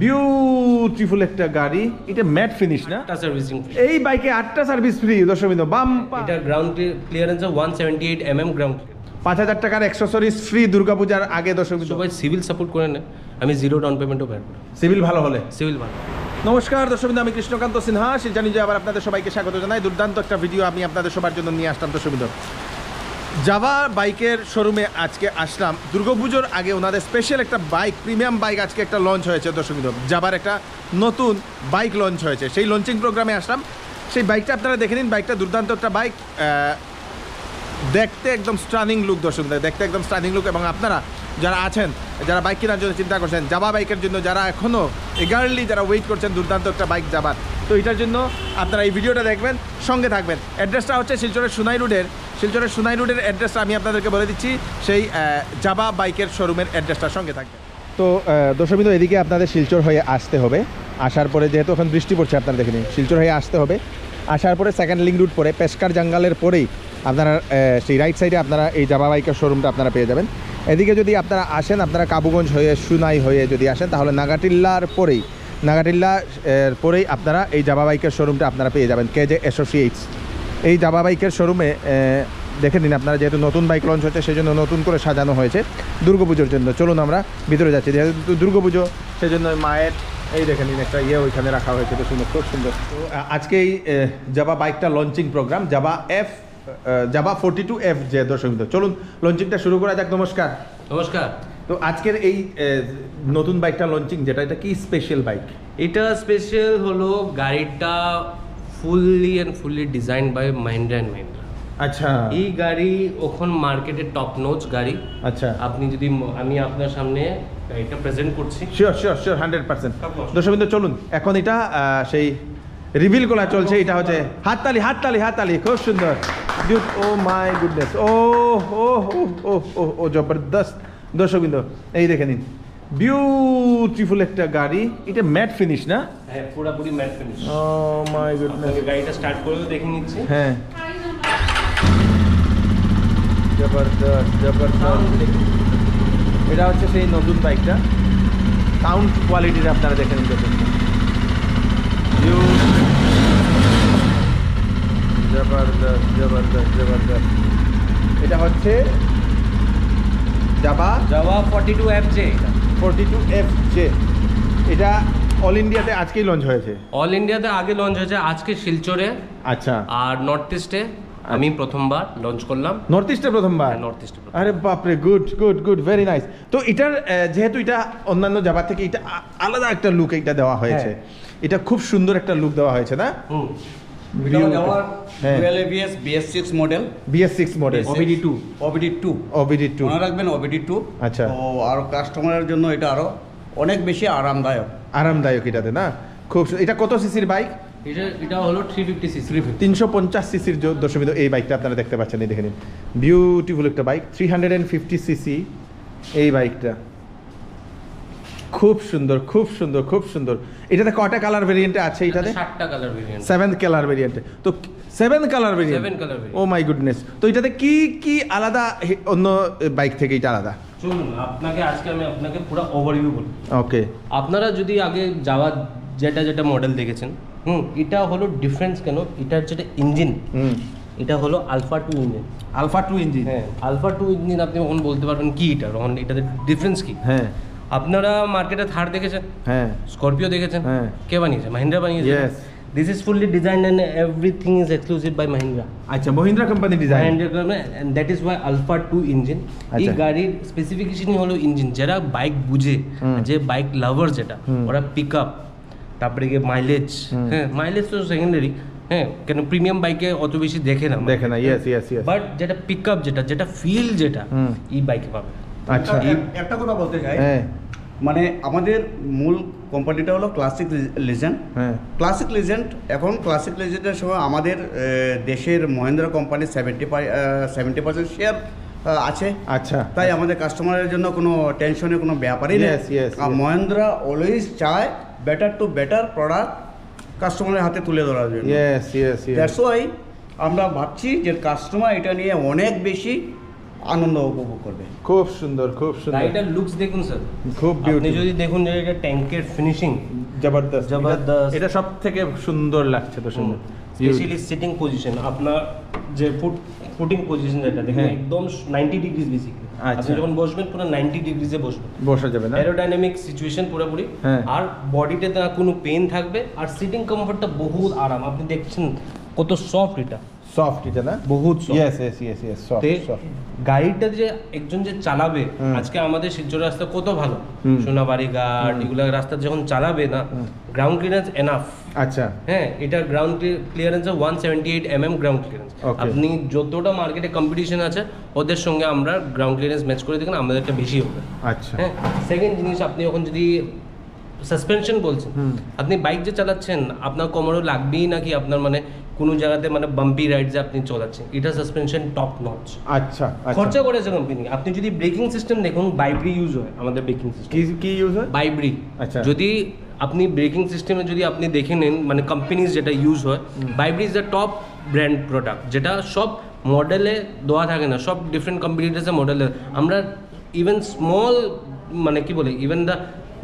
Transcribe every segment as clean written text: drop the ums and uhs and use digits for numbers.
Beautiful একটা গাড়ি, এটা ম্যাট ফিনিশ না? সার্ভিসিং এই বাইকে 8টা সার্ভিস ফ্রি দর্শকবৃন্দ। বাম এটা গ্রাউন্ড ক্লিয়ারেন্স 178 mm গ্রাউন্ড। 5000 টাকার অ্যাকসেসরিজ ফ্রি দুর্গাপূজার আগে দর্শকবৃন্দ। সবাই সিভিল সাপোর্ট করে নেয়, আমি জিরো ডাউন পেমেন্টও পাই। সিভিল ভালো হলে? সিভিল ভালো। নমস্কার দর্শকবৃন্দ, আমি কৃষ্ণকান্ত সিনহা শিলচর যে আবার আপনাদের সবাইকে স্বাগত জানাই। দুর্দান্ত একটা ভিডিও আমি আপনাদের সবার জন্য নিয়ে আসলাম দর্শকবৃন্দ। জাভা বাইকের শোরুমে আজকে আসলাম দুর্গাপুজোর আগে। ওনাদের স্পেশাল একটা বাইক, প্রিমিয়াম বাইক আজকে একটা লঞ্চ হয়েছে দর্শকবৃন্দ। জাভার একটা নতুন বাইক লঞ্চ হয়েছে, সেই লঞ্চিং প্রোগ্রামে আসলাম। সেই বাইকটা আপনারা দেখে নিন। বাইকটা দুর্দান্ত একটা বাইক, দেখতে একদম স্টানিং লুক দর্শকবৃন্দ, দেখতে একদম স্টানিং লুক। এবং আপনারা যারা আছেন, যারা বাইক কেনার জন্য চিন্তা করছেন, জাভা বাইকের জন্য যারা এখনও এগারলি যারা ওয়েট করছেন দুর্দান্ত একটা বাইক জাভার, তো এটার জন্য আপনারা এই ভিডিওটা দেখবেন, সঙ্গে থাকবেন। অ্যাড্রেসটা হচ্ছে শিলচরের সোনাই রোডের অ্যাড্রেসটা আমি আপনাদেরকে বলে দিচ্ছি। সেই জাভা বাইকের শোরুমের অ্যাড্রেসটার সঙ্গে থাকবেন। তো দর্শকবৃন্দ, এদিকে আপনাদের শিলচর হয়ে আসতে হবে। আসার পরে যেহেতু এখন বৃষ্টি পড়ছে, আপনারা দেখে নিন, শিলচর হয়ে আসতে হবে। আসার পরে সেকেন্ড লিঙ্ক রুট পরে পেশকার জাঙ্গালের পরেই আপনারা সেই রাইট সাইডে আপনারা এই জাভা বাইকের শোরুমটা আপনারা পেয়ে যাবেন। এদিকে যদি আপনারা আসেন, আপনারা কাবুগঞ্জ হয়ে সুনাই হয়ে যদি আসেন, তাহলে নাগাটিল্লার পরেই আপনারা এই জাভা বাইকের শোরুমটা আপনারা পেয়ে যাবেন, কেজে অ্যাসোসিয়েটস। এই জাভা বাইকের শোরুমে দেখে নিন আপনারা, যেহেতু নতুন বাইক লঞ্চ হচ্ছে সেই জন্য নতুন করে সাজানো হয়েছে দুর্গাপুজোর জন্য। চলুন আমরা ভিতরে যাচ্ছি, যেহেতু দুর্গাপুজো সেই জন্য মায়ের এই দেখে নিন একটা ওইখানে রাখা হয়েছে, তো সুন্দর, খুব সুন্দর। তো আজকে এই জাভা বাইকটা লঞ্চিং প্রোগ্রাম, জাভা 42F যে দর্শকবৃন্দ। চলুন লঞ্চিংটা শুরু করা যাক। নমস্কার। নমস্কার। তো আজকের এই নতুন বাইকটা লঞ্চিং যেটা, এটা কি স্পেশাল বাইক? এটা স্পেশাল হলো গাড়িটা fully design by Mahindra and Mahindra. আচ্ছা, এই গাড়ি এখন মার্কেটে টপ নোচ গাড়ি। আচ্ছা, আপনি যদি আমি আপনার সামনে এটা প্রেজেন্ট করছি। শিওর 100% দর্শকবৃন্দ। চলুন এখন এটা সেই রিভিল করা চলছে। এটা হচ্ছে হাততালি, খুব সুন্দর। ও মাই গুডনেস, ও জবরদস্ত দর্শকবৃন্দ, এই দেখে নিন, বিউটিফুল একটা গাড়ি। এটা ম্যাট ফিনিশ না? হ্যাঁ, পুরোপুরি matte finish. Oh my goodness. গাড়িটা স্টার্ট করে দেখে নিচ্ছি। হ্যাঁ, জবরদস্ত। এটা হচ্ছে সেই নতুন বাইকটা। সাউন্ড কোয়ালিটিটা আপনারা দেখে নিন। জবরদস্ত। এটা হচ্ছে জাভা 42FJ। এটা অল ইন্ডিয়াতে আজকেই লঞ্চ হয়েছে। অল ইন্ডিয়াতে আগে লঞ্চ হয়েছে, আজকে শিলচরে। আচ্ছা। আর নর্থ ইস্টে আমি প্রথমবার লঞ্চ করলাম। নর্থ ইস্টে প্রথমবার? নর্থ ইস্টে। আরে বাপরে, গুড, ভেরি নাইস। তো এটার যেহেতু এটা অন্যান্য জাভা থেকে এটা আলাদা একটা লুক এটা দেওয়া হয়েছে। এটা খুব সুন্দর একটা লুক দেওয়া হয়েছে না? BS6 model. OBD2 মনে রাখবেন, OBD2। আচ্ছা। তো আর কাস্টমারের জন্য এটা আরো অনেক বেশি আরামদায়ক এটাতে না? খুব এটা কত সিসির বাইক? এটা হলো 350cc। 350 সিসির দর্শকবৃন্দ এই বাইকটা আপনারা দেখতে পাচ্ছেন। এই দেখে নিন, বিউটিফুল একটা বাইক, 350cc এই বাইকটা। খুব সুন্দর। এটাতে কয়টা কালার ভেরিয়েন্টে আছে? এটাতে 7টা কালার ভেরিয়েন্ট। 7 কালার ভেরিয়েন্টে। তো 7 colour variant. Oh my goodness. তো এটাতে কি আলাদা অন্য বাইক থেকে এটা আলাদা? চলুন আজকে আমি আপনাকে পুরো ওভারভিউ বলি। ওকে। আপনারা যদি আগে যাওয়া যেটা মডেল দেখেছেন, এটা হলো ডিফারেন্স কেন, এটার যেটা ইঞ্জিন, এটা হলো আলফা 2 ইঞ্জিন। হ্যাঁ, আলফা 2 ইঞ্জিন। আপনি কখন বলতে পারবেন কি এটাতে ডিফারেন্স কি? হ্যাঁ, আপনারা মার্কেটে থার দেখেছেন, হ্যাঁ, স্করপিও দেখেছেন, হ্যাঁ। কে বানিয়েছে? মাহিন্দ্রা বানিয়েছে। This is fully design and everything is exclusive by Mahindra. আচ্ছা, Mahindra company design. And that is Y alpha 2 engine. এই গাড়ির স্পেসিফিকেশনই হলো ইঞ্জিন। যারা বাইক বুঝে, যে বাইক লাভার যেটা, ওরা পিকআপ, তারপরে গিয়ে মাইলেজ। হ্যাঁ, মাইলেজ তো সেকেন্ডারি। হ্যাঁ, কেন প্রিমিয়াম বাইকে অত বেশি দেখে না। ইয়েস। বাট যেটা পিকআপ, যেটা ফিল, যেটা এই বাইকে পাবে। আচ্ছা, একটা কথা বলতে চাই, মানে আমাদের মূল কোম্পানিটা হলো ক্লাসিক লিজেন্ড। এখন ক্লাসিক লিজেন্ডের সময় আমাদের দেশের মহিন্দ্রা কোম্পানি 70% শেয়ার আছে। আচ্ছা। তাই আমাদের কাস্টমারের জন্য কোনো টেনশনের কোনো ব্যাপারই নেই। মহিন্দ্রা অলওয়েজ চায় বেটার টু বেটার প্রোডাক্ট কাস্টমারের হাতে তুলে ধরার জন্য। দ্যাটস ওয়াই আমরা ভাবছি যে কাস্টমার এটা নিয়ে অনেক বেশি আনন্দ উপভোগ করবে। খুব সুন্দর, খুব সুন্দর। গাড়িটার লুকস দেখুন স্যার, খুব আপনি বিউটিফুল, যদি দেখুন যে এটা ট্যাঙ্কের ফিনিশিং জবরদস্ত, জবরদস্ত। এটা সব থেকে সুন্দর লাগছে তো সুন্দর। স্পেশালি সিটিং পজিশন, আপনার যে ফুটিং পজিশন যেটা দেখুন হ্যাঁ। একদম 90 ডিগ্রিজ বেসিক্যালি। আচ্ছা। আপনি যখন বসবেন পুরো 90 ডিগ্রিজে বসবেন, বসা যাবে না? এরোডাইনামিক সিচুয়েশন পুরোপুরি। হ্যাঁ। আর বডিতে না কোনো পেন থাকবে, আর সিটিং কমফর্টটা বহুত আরাম। আপনি দেখছেন কত সফট এটা, সফট এটা না? বহুত soft। Yes yes yes yes, soft তে সফট। গাড়িটা যে একজন যে চালাবে, হুম। আজকে আমাদের শিলচর রাস্তা কত ভালো, হুম। সোনাবাড়ি ঘাট এগুলা রাস্তা যখন চালাবে না, গ্রাউন্ড ক্লিয়ারেন্স এনাফ। আচ্ছা, হ্যাঁ, এটা ground clearance 178 ground clearance. Okay. আপনি যতটা মার্কেটে কম্পিটিশন আছে ওদের সঙ্গে আমরা গ্রাউন্ড ক্লিয়ারেন্স ম্যাচ করে দেখেন, আমাদেরটা বেশি হবে। আচ্ছা। হ্যাঁ, সেকেন্ড জিনিস, আপনি এখন যদি সাসপেনশন বলছেন, আপনি বাইক যে চালাচ্ছেন আপনার কোমরও লাগবেই নাকি আপনার মানে কোনো জায়গাতে মানে বাম্পি রাইড যে আপনি চালাচ্ছেন, এটা সাসপেনশন টপ নচ। আচ্ছা আচ্ছা। খরচা করেছে কোম্পানি। আপনি যদি ব্রেকিং সিস্টেম দেখুন, বাইব্রি ইউজ হয় আমাদের ব্রেকিং সিস্টেম। কি কি ইউজ হয়? বাইব্রি। আচ্ছা। যদি আপনি ব্রেকিং সিস্টেমে যদি আপনি দেখে নেন মানে কোম্পানিজ যেটা ইউজ হয়, ByBre is the top brand product, যেটা সব মডেলে দেওয়া থাকে না, সব ডিফারেন্ট কম্পিটিটার্সের মডেলে আমরা ইভেন স্মল মানে কি বলে ইভেন দ্য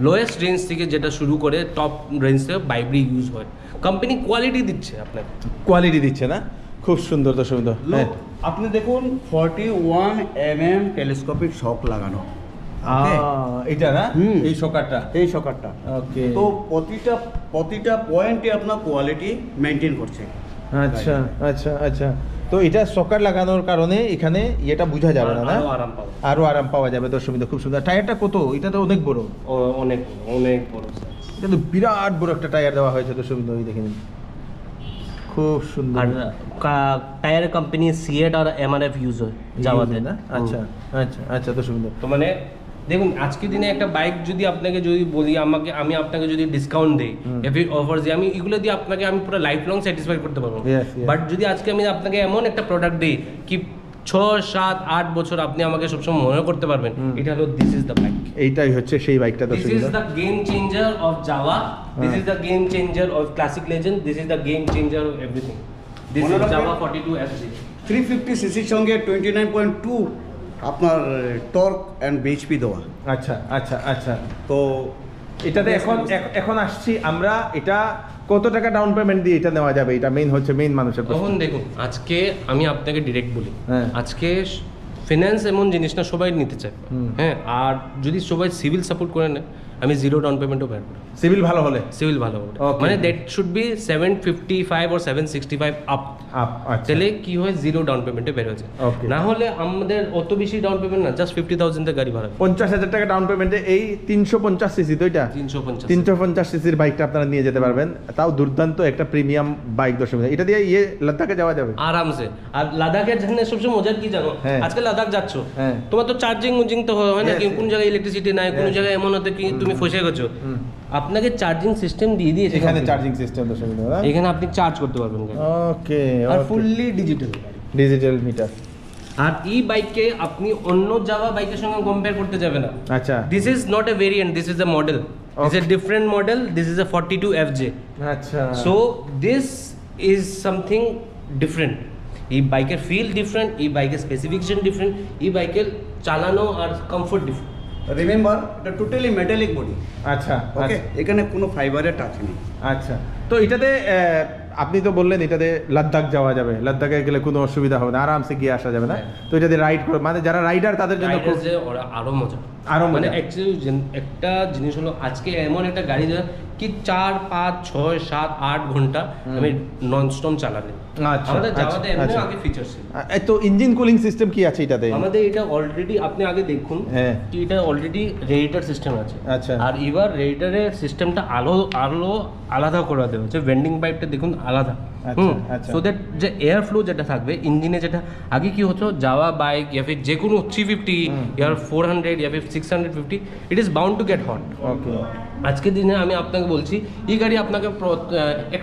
লোয়েস্ট রেঞ্জ থেকে যেটা শুরু করে টপ রেঞ্জ থেকে বাইব্রি ইউজ হয়। কোম্পানি কোয়ালিটি দিচ্ছে আপনাকে, কোয়ালিটি দিচ্ছে না? খুব সুন্দর তো সুন্দর। হ্যাঁ, আপনি দেখুন 41 টেলিস্কোপিক শক লাগানো এটা না? হুম। এই শকারটা। এই শকারটা। ওকে। তো প্রতিটা পয়েন্টে আপনার কোয়ালিটি মেনটেন করছে। আচ্ছা আচ্ছা আচ্ছা। তো এটা শকার লাগানোর কারণে এখানে এটা বোঝা যাবে না, না? আরো আরাম পাবো, আরো আরাম পাওয়া যাবে দর্শক। খুব সুন্দর। টায়ারটা কত? এটা তো অনেক বড়, অনেক অনেক বড়। এটা তো বিরাট বড় একটা টায়ার দেওয়া হয়েছে দর্শক। ওই দেখে নিন, খুব সুন্দর। আর টায়ার কোম্পানি সিয়েট আর এমআরএফ ইউজ হয় জাভাতে না? আচ্ছা আচ্ছা আচ্ছা, তো সুন্দর। তো মানে দেখুন আজকের দিনে একটা বাইক যদি আপনাকে যদি বলি, আমি আপনাকে যদি ডিসকাউন্ট দিই, এফি অফার দিই, আমি এগুলো দিয়ে আপনাকে আমি পুরো লাইফ লং স্যাটিসফাই করতে পারবো। Yes, yes. বাট যদি আজকে আমি আপনাকে এমন একটা প্রোডাক্ট দিই কি 6, 7, 8 বছর আপনি আমাকে সবসময় মনে করতে পারবেন, এটা হলো দিস ইজ দ্য বাইক। এইটাই হচ্ছে সেই বাইকটা দিস দর্শক। Is the game changer of Java, this is the game changer of classic legend, this is the game changer of everything. This মনে ইজ রাখবেন, জাভা 42 FJ। 350 সিসির সঙ্গে 29.2 আপনার টর্ক অ্যান্ড বিএইচপি দেওয়া। আচ্ছা আচ্ছা আচ্ছা। তো এটাতে এখন আসছি আমরা, এটা কত টাকা ডাউন পেমেন্ট দিয়ে এটা নেওয়া যাবে? এটা মেইন হচ্ছে মেইন মানুষের প্রশ্ন। তখন দেখুন আজকে আমি আপনাকে ডিরেক্ট বলি, হ্যাঁ। আজকে ফিনান্স এমন জিনিস না সবাই নিতে চায়। হ্যাঁ, আর যদি সবাই সিভিল সাপোর্ট করে নেয়, আমি 0 ডাউন পেমেন্টও বের করি। সিভিল ভালো হলে? সিভিল ভালো হবে, Okay. মানে that should be 755 or 765 up. আচ্ছা। তাহলে কি হয়, 0 ডাউন পেমেন্টে বের হয়েছে। Okay. না হলে আমাদের অত বেশি ডাউন পেমেন্ট না, জাস্ট 50,000 এর গাড়ি ভাড়া। 50,000 টাকা ডাউন পেমেন্টে এই 350 সিসি, তো এটা 350। 350 সিসির বাইকটা আপনারা নিয়ে যেতে পারবেন। তাও দুর্দান্ত একটা প্রিমিয়াম বাইক দর্শক। এটা দিয়ে লাদাখে যাওয়া যাবে আরামসে। আর লাদাখের জন্য সবচেয়ে মজার কি জানো, হ্যাঁ। আজকে লাদাখ যাচ্ছ, হ্যাঁ। তোমার তো চার্জিং তো হয় না, Yes, কি কোন জায়গায় ইলেকট্রিসিটি নাই, কোন Yes. জায়গায় এমন হতে কি তুমি ফসে গেছো, আপনাকে চার্জিং সিস্টেম দিয়ে দিয়েছে এখানে company। চার্জিং সিস্টেম দর্শক। এখানে আপনি চার্জ করতে পারবেন গাড়ি। ওকে। আর ফুললি ডিজিটাল। Digital meter. আর এই বাইককে আপনি অন্য জাভা বাইকের সঙ্গে কম্পেয়ার করতে যাবে না। আচ্ছা this is not a variant, this is a model, this is a different model, this is a 42 FJ। আচ্ছা। So this is something different. এই বাইকের ফিল ডিফারেন্ট, এই বাইকের স্পেসিফিকেশন ডিফারেন্ট, এই বাইকের চালানো আর কমফোর্ট ডিফারেন্ট। রিমেম্বার, এটা টোটালি মেটালিক বডি। আচ্ছা ওকে, এখানে কোনো ফাইবারের টাচ নেই। আচ্ছা। তো এটাতে আপনি তো বললেন এটাতে লাদাখ যাওয়া যাবে, লাদাখে গেলে কোনো অসুবিধা হবে না, আরামসে গিয়ে আসা যাবে না? তো এটাতে রাইড করে মানে যারা রাইডার তাদের জন্য খুব রাইডার্সে ওরা আরো মজা, আরো মানে মজা। অ্যাকচুয়ালি একটা জিনিস হলো আজকে এমন একটা গাড়ি যা কি 4, 5, 6, 7, 8 ঘন্টা আমি নন স্টপ চালালে। আচ্ছা, আমাদের আচ্ছা, জাভাতে এমনি আচ্ছা। আগে ফিচার ছিল। তো ইঞ্জিন কুলিং সিস্টেম কি আছে এটাতে? আমাদের এটা অলরেডি আপনি আগে দেখুন, হ্যাঁ। কি এটা অলরেডি রেডিয়েটর সিস্টেম আছে। আচ্ছা। আর এবার রেডিয়েটরের সিস্টেমটা আলো আলাদা করে দেওয়া হচ্ছে, ভেন্ডিং পাইপটা দেখুন আলাদা। আচ্ছা, আচ্ছা। সো দ্যাট যে এয়ার ফ্লো যেটা থাকবে ইঞ্জিনে, যেটা আগে কি হতো জাভা বাইক ইয়া ফির যে কোনো 350 ইয়ার 400 ইয়া ফির 650, it is bound to get hot. Okay. আজকের দিনে আমি আপনাকে বলছি এই গাড়ি আপনাকে এক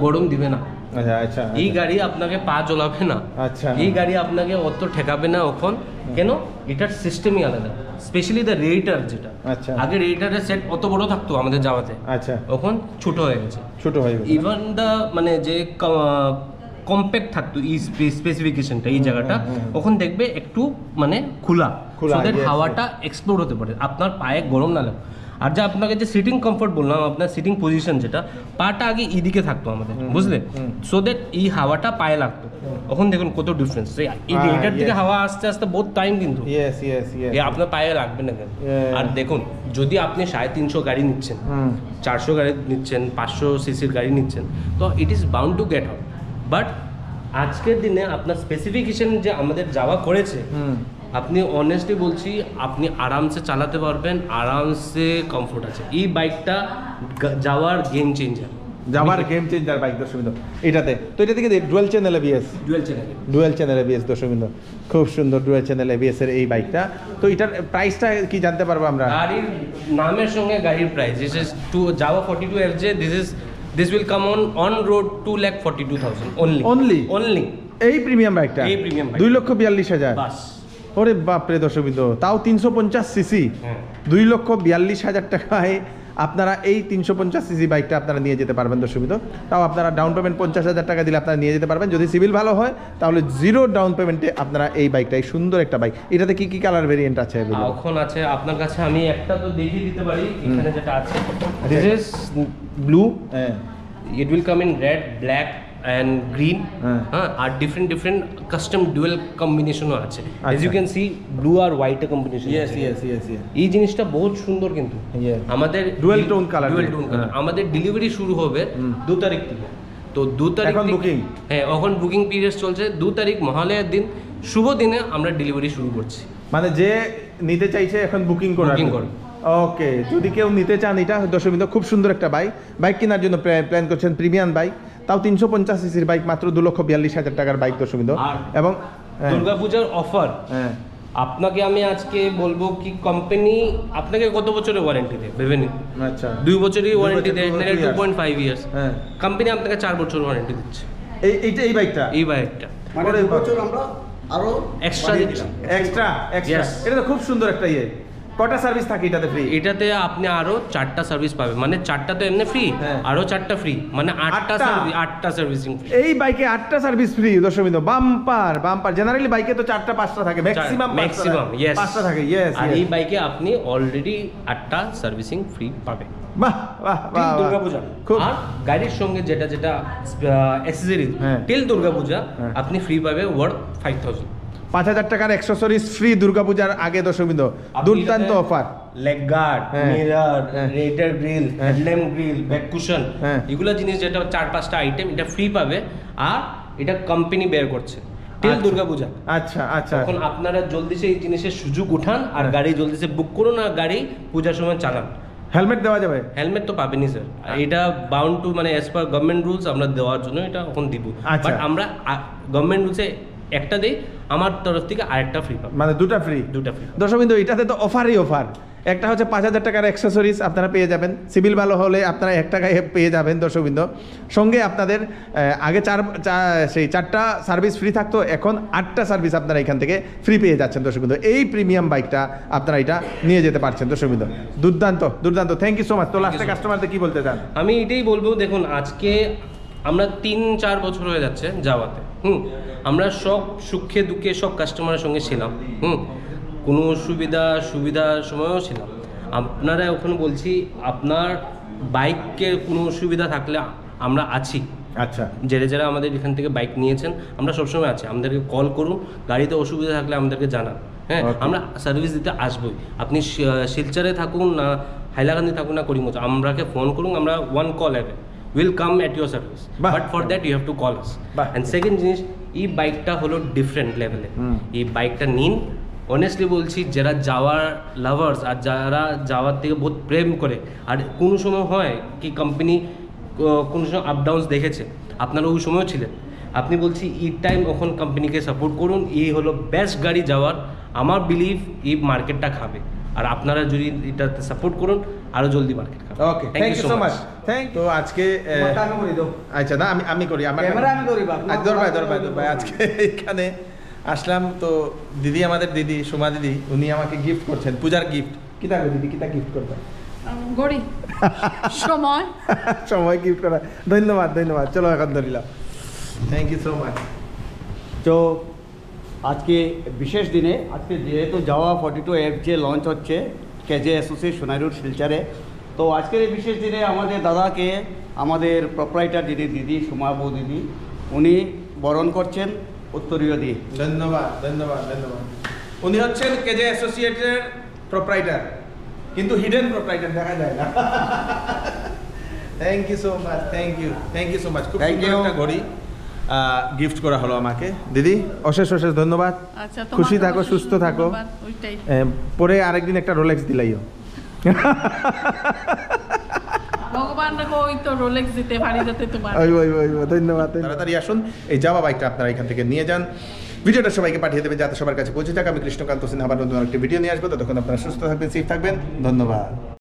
গরম দিবে না, আচ্ছা আচ্ছা। এই গাড়ি আপনাকে পা জ্বলাবে না, আচ্ছা। এই গাড়ি আপনাকে অত ঠেকাবে না ওখন। কেন? এটার সিস্টেমই আলাদা, স্পেশালি দ্য রেডিয়েটর যেটা। আচ্ছা। আগে রেডিয়েটরের সেট অত বড় থাকতো আমাদের যাওয়াতে, আচ্ছা। ওখন ছোট হয়ে গেছে। ছোট হয়ে গেছে। ইভেন দ্য মানে যে কম্প্যাক্ট থাকতো এই স্পেসিফিকেশনটা এই জায়গাটা, তখন দেখবে একটু মানে খোলা, খোলা, so that yes, হাওয়াটা এক্সপ্লোর হতে পারে, আপনার পায়ে গরম না লাগে। আর যে আপনাকে যে সিটিং কমফর্ট বললাম, আপনার সিটিং পজিশন যেটা, পাটা আগে এইদিকে থাকতো আমাদের, বুঝলে, সো দ্যাট এই হাওয়াটা পায়ে লাগতো। এখন দেখুন কত ডিফারেন্স, এটার থেকে হাওয়া আস্তে আস্তে বহুত টাইম কিন্তু ইয়েস ইয়েস ইয়েস আপনার পায়ে লাগবে না কেন। আর দেখুন যদি আপনি 350 গাড়ি নিচ্ছেন, 400 গাড়ি নিচ্ছেন, 500 সিসির গাড়ি নিচ্ছেন, তো ইট is bound to get out. But আজকের দিনে আপনার স্পেসিফিকেশন যে আমাদের যাওয়া করেছে, আপনি অনেস্টলি বলছি আপনি আরামসে চালাতে পারবেন, আরামসে কমফোর্ট আছে। এই বাইকটা যাওয়ার গেম চেঞ্জার, যাবার গেম চেঞ্জার বাইক দর্শকবৃন্দ এটাতে। তো এটা থেকে dual channel ABS, dual channel ABS দর্শকবৃন্দ, খুব সুন্দর ডুয়াল চ্যানেল এবিএস এর এই বাইকটা। তো এটার প্রাইসটা কি জানতে পারবো আমরা? গাড়ির নামের সঙ্গে গাড়ির price, this is Java 42 FJ, this will come on road 2,42,000 only এই প্রিমিয়াম বাইকটা, এই প্রিমিয়াম বাইক 2,42,000 বাস। ওরে বাপরে দর্শকবৃন্দ, তাও 350 সিসি, 2,42,000 টাকায় আপনারা এই 350 সিসি বাইকটা আপনারা নিয়ে যেতে পারবেন দর্শকবৃন্দ। তাও আপনারা ডাউন পেমেন্ট 50,000 টাকা দিলে আপনারা নিয়ে যেতে পারবেন। যদি সিভিল ভালো হয় তাহলে 0 ডাউন পেমেন্টে আপনারা এই বাইকটাই, সুন্দর একটা বাইক। এটাতে কি কি কালার ভেরিয়েন্ট আছে এখন আছে আপনার কাছে? আমি একটা তো দেখিয়ে দিতে পারি, এখানে যেটা আছে, this is blue, it will come in red, black and green, আর ডিফারেন্ট কাস্টম ডুয়েল কম্বিনেশনও আছে। as you can see blue আর হোয়াইট এর কম্বিনেশন। ইয়েস ইয়েস ইয়েস এই জিনিসটা বহুত সুন্দর কিন্তু আমাদের ডুয়েল টোন কালার, আমাদের ডেলিভারি শুরু হবে 2 তারিখ থেকে। তো 2 তারিখ এখন বুকিং, হ্যাঁ এখন বুকিং পিরিয়ড চলছে। 2 তারিখ মহালয়ার দিন, শুভ দিনে আমরা ডেলিভারি শুরু করছি। মানে যে নিতে চাইছে এখন বুকিং করুন। ওকে, যদি কেউ নিতে চান, এটা দর্শকবৃন্দ খুব সুন্দর একটা বাইক কেনার জন্য প্ল্যান করছেন, প্রিমিয়াম বাইক, তাও 350 সিসির বাইক, মাত্র 2,42,000 টাকার বাইক দর্শকবৃন্দ। এবং দুর্গাপূজার অফার, আপনাকে আমি আজকে বলবো কি কোম্পানি আপনাকে কত বছরের ওয়ারেন্টি দেয় ভেবে নিন। আচ্ছা, 2 বছরের ওয়ারেন্টি দেয়, 2.5 ইয়ার্স। কোম্পানি আপনাকে 4 বছর ওয়ারেন্টি দিচ্ছে এই বাইকটা। মানে 2 বছর আমরা আরো এক্সট্রা দিচ্ছি, এক্সট্রা। এটা তো খুব সুন্দর একটা কটা সার্ভিস থাকে এটাতে ফ্রি? এটাতে আপনি আরো 4টা সার্ভিস পাবেন, মানে 4টা তো এমনি ফ্রি, আরো 4টা ফ্রি, মানে 8টা সার্ভিসিং ফ্রি। এই বাইকে 8টা সার্ভিস ফ্রি দর্শকবৃন্দ, বাম্পার। জেনারেলি বাইকে তো 4টা 5টা থাকে, ম্যাক্সিমাম ইয়েস 5টা থাকে। ইয়েস, আর এই বাইকে আপনি অলরেডি 8টা সার্ভিসিং ফ্রি পাবেন। বাহ বাহ বাহ, দুর্গাপূজা। আর গাড়ির সঙ্গে যেটা অ্যাক্সেসরিজ টিল দুর্গাপূজা আপনি ফ্রি পাবে ওয়ার্থ 5,000। 5,000 টাকার অ্যাক্সেসরিজ ফ্রি দুর্গাপূজার আগে দর্শকবৃন্দ, দুর্দান্ত offer. Leg guard, mirror, radar grill, headlamp grill, back cushion, এগুলো জিনিস যেটা 4-5টা আইটেম এটা ফ্রি পাবে। আর এটা কোম্পানি বের করছে টিল দুর্গাপূজা। আচ্ছা আচ্ছা, এখন আপনারা জলদি এই জিনিসের সুযোগ উঠান আর গাড়ি জলদি বাবুক করুন, আর গাড়ি পূজার সময় চালান। হেলমেট দেওয়া যাবে? হেলমেট তো পাবেনই স্যার, এটা বাউন্ড টু, মানে অ্যাজ পার গভর্নমেন্ট রুলস আমরা দেওয়ার জন্য এটা এখন দিব। বাট আমরা গভর্নমেন্ট রুলসে একটা দিই, আমার তরফ থেকে আরেকটা ফ্রি পাবেন, মানে দুটা ফ্রি। দর্শকবৃন্দ এটাতে তো অফারই অফার। একটা হচ্ছে 5,000 টাকার অ্যাক্সেসরিজ আপনারা পেয়ে যাবেন, সিভিল ভালো হলে আপনারা 1 টাকায় পেয়ে যাবেন দর্শকবৃন্দ। সঙ্গে আপনাদের আগে 4টা সার্ভিস ফ্রি থাকতো, এখন 8টা সার্ভিস আপনারা এখান থেকে ফ্রি পেয়ে যাচ্ছেন দর্শকবৃন্দ। এই প্রিমিয়াম বাইকটা আপনারা এটা নিয়ে যেতে পারছেন দর্শকবৃন্দ। দুর্দান্ত দুর্দান্ত, থ্যাংক ইউ সো মাচ। তো লাস্টে কাস্টমারদের কি বলতে চান? আমি এটাই বলবো, দেখুন আজকে আমরা 3-4 বছর হয়ে যাচ্ছে যাওয়াতে, আমরা সব সুখে দুঃখে সব কাস্টমারের সঙ্গে ছিলাম, কোনো সুবিধার সময়ও ছিলাম। আপনারা ওখানে বলছি আপনার বাইকের কোনো অসুবিধা থাকলে আমরা আছি। আচ্ছা, যারা আমাদের এখান থেকে বাইক নিয়েছেন আমরা সবসময় আছি, আমাদেরকে কল করুন, গাড়িতে অসুবিধা থাকলে আমাদেরকে জানান। হ্যাঁ, আমরা সার্ভিস দিতে আসবোই। আপনি শিলচরে থাকুন না হাইলাকান্দি থাকুন না করিমগঞ্জ, আমরাকে ফোন করুন, আমরা 1 call away will come at your service, but for that you have to call us. And second জিনিস, এই বাইকটা হলো ডিফারেন্ট লেভেলে। এই বাইকটা নিন, অনেস্টলি বলছি, যারা যাওয়ার লাভার্স আর যারা যাওয়ার থেকে বহুত প্রেম করে, আর কোনো সময় হয় কি কোম্পানি কোনো সময় আপ ডাউনস দেখেছে, আপনারা ওই সময়ও ছিলেন, আপনি বলছি এই টাইম ওখান কোম্পানিকে সাপোর্ট করুন। এই হলো বেস্ট গাড়ি যাওয়ার, আমার বিলিভ এই মার্কেটটা খাবে, আর আপনারা যদি এটাতে সাপোর্ট করুন আরো জলদি মার্কেট খাবে। ওকে, থ্যাংক ইউ সো মাচ। তো আজকে আচ্ছা না, আমি করি, আমার ক্যামেরা আমি করি। দরবাই আজকে এখানে আসলাম তো দিদি, আমাদের দিদি সুমা দিদি, উনি আমাকে গিফট করছেন, পূজার গিফট। কি থাকবে দিদি, কিতা গিফট করবেন? ঘড়ি, সময় সময় গিফট করা। ধন্যবাদ ধন্যবাদ। চলো এখন ধরিলাম। Thank you so much. তো আজকে বিশেষ দিনে আজকে যেহেতু যাওয়া 42F যে লঞ্চ হচ্ছে কেজে অ্যাসোসিয়েট সোনাই রোড শিলচরে, তো আজকের এই বিশেষ দিনে আমাদের দাদাকে আমাদের প্রোপ্রাইটার যিনি দিদি সুমাবু দিদি উনি বরণ করছেন উত্তরীয় দিয়ে। ধন্যবাদ ধন্যবাদ ধন্যবাদ। উনি হচ্ছেন কেজে অ্যাসোসিয়েটের প্রোপ্রাইটার, কিন্তু হিডেন প্রোপ্রাইটার, দেখা যায় না। Thank you so much, thank you so much. খুব Thank সুন্দর you. একটা ঘড়ি গিফট করা হলো আমাকে। দিদি অশেষ অশেষ ধন্যবাদ। আচ্ছা, খুশি তোমাকেও থাকো, সুস্থ থাকো। ধন্যবাদ, ওইটাই। পরে আরেকদিন একটা রোলেক্স দিলাইও। ভগবান রাখো, ওই তো রোলেক্স দিতে পারি যাতে তোমার। ওই ধন্যবাদ। তাড়াতাড়ি আসুন, এই যাওয়া বাইকটা আপনারা এখান থেকে নিয়ে যান। ভিডিওটা সবাইকে পাঠিয়ে দেবেন যাতে সবার কাছে পৌঁছে থাকে। আমি কৃষ্ণকান্ত সিনহা আবার নতুন একটা ভিডিও নিয়ে আসবো। ততক্ষণ আপনারা সুস্থ থাকবেন, সেফ থাকবেন। ধন্যবাদ।